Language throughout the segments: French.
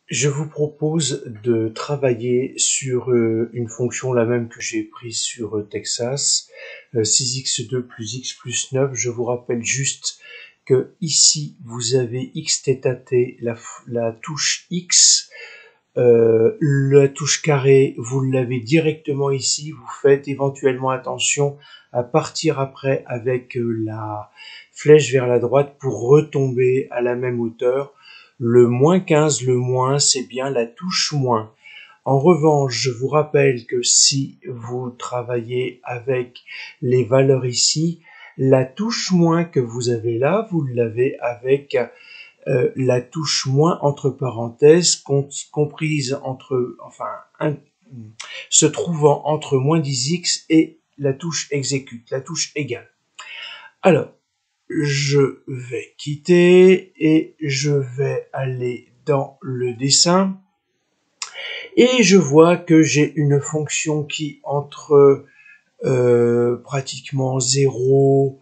Je vous propose de travailler sur une fonction la même que j'ai prise sur Texas, 6x2 plus x plus 9. Je vous rappelle juste que ici vous avez x θ t, la touche x, la touche carré, vous l'avez directement ici. Vous faites éventuellement attention à partir après avec la flèche vers la droite pour retomber à la même hauteur. Le moins 15, le moins, c'est bien la touche moins. En revanche, je vous rappelle que si vous travaillez avec les valeurs ici, la touche moins que vous avez là, vous l'avez avec la touche moins entre parenthèses comprise entre, se trouvant entre moins 10x et la touche exécute, la touche égale. Alors, je vais quitter et je vais aller dans le dessin et je vois que j'ai une fonction qui entre pratiquement 0,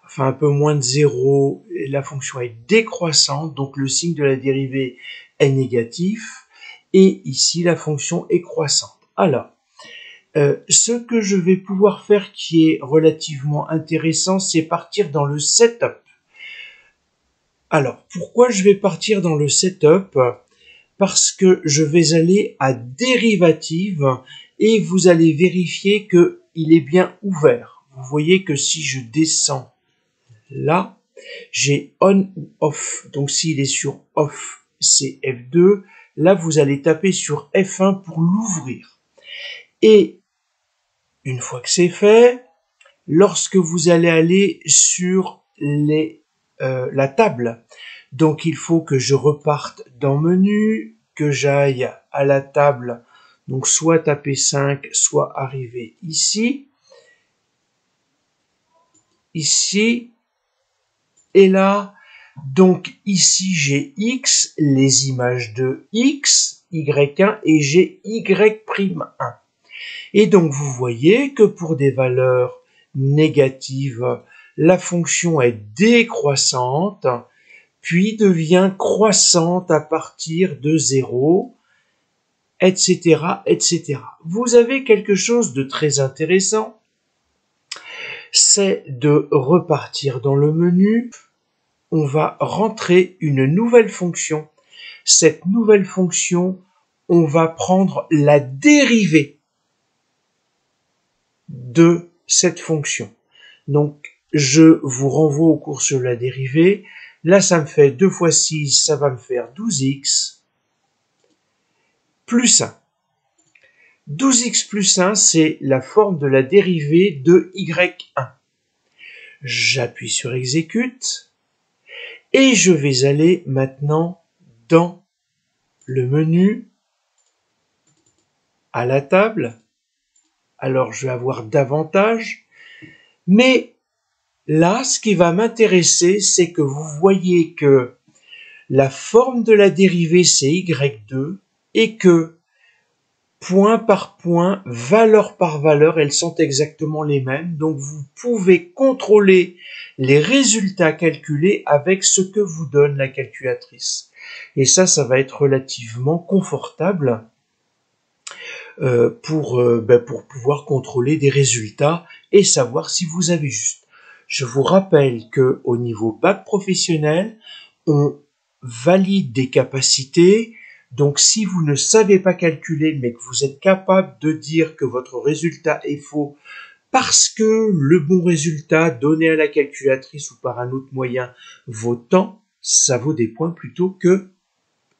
enfin un peu moins de 0, et la fonction est décroissante, donc le signe de la dérivée est négatif, et ici la fonction est croissante. Alors, ce que je vais pouvoir faire qui est relativement intéressant, c'est partir dans le setup. Alors, pourquoi je vais partir dans le setup? Parce que je vais aller à dérivative et vous allez vérifier qu'il est bien ouvert. Vous voyez que si je descends là, j'ai on ou off. Donc s'il est sur off, c'est F2. Là, vous allez taper sur F1 pour l'ouvrir. Et une fois que c'est fait, lorsque vous allez aller sur la table, donc il faut que je reparte dans menu, que j'aille à la table, donc soit taper 5, soit arriver ici, ici, et là, donc ici j'ai x, les images de x, y1 et j'ai y'1. Et donc vous voyez que pour des valeurs négatives, la fonction est décroissante, puis devient croissante à partir de 0, etc., etc. Vous avez quelque chose de très intéressant, c'est de repartir dans le menu. On va rentrer une nouvelle fonction. Cette nouvelle fonction, on va prendre la dérivée de cette fonction. Donc, je vous renvoie au cours sur la dérivée. Là, ça me fait 2 fois 6, ça va me faire 12x plus 1. 12x plus 1, c'est la forme de la dérivée de y1. J'appuie sur exécute et je vais aller maintenant dans le menu à la table. Alors, je vais avoir davantage, mais là, ce qui va m'intéresser, c'est que vous voyez que la forme de la dérivée, c'est y2, et que point par point, valeur par valeur, elles sont exactement les mêmes. Donc, vous pouvez contrôler les résultats calculés avec ce que vous donne la calculatrice. Et ça va être relativement confortable pour pouvoir contrôler des résultats et savoir si vous avez juste. Je vous rappelle que au niveau bac professionnel, on valide des capacités. Donc, si vous ne savez pas calculer, mais que vous êtes capable de dire que votre résultat est faux parce que le bon résultat donné à la calculatrice ou par un autre moyen vaut tant, ça vaut des points plutôt que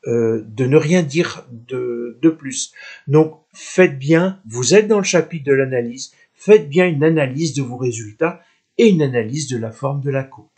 de ne rien dire de plus. Donc, faites bien, vous êtes dans le chapitre de l'analyse, faites bien une analyse de vos résultats et une analyse de la forme de la courbe.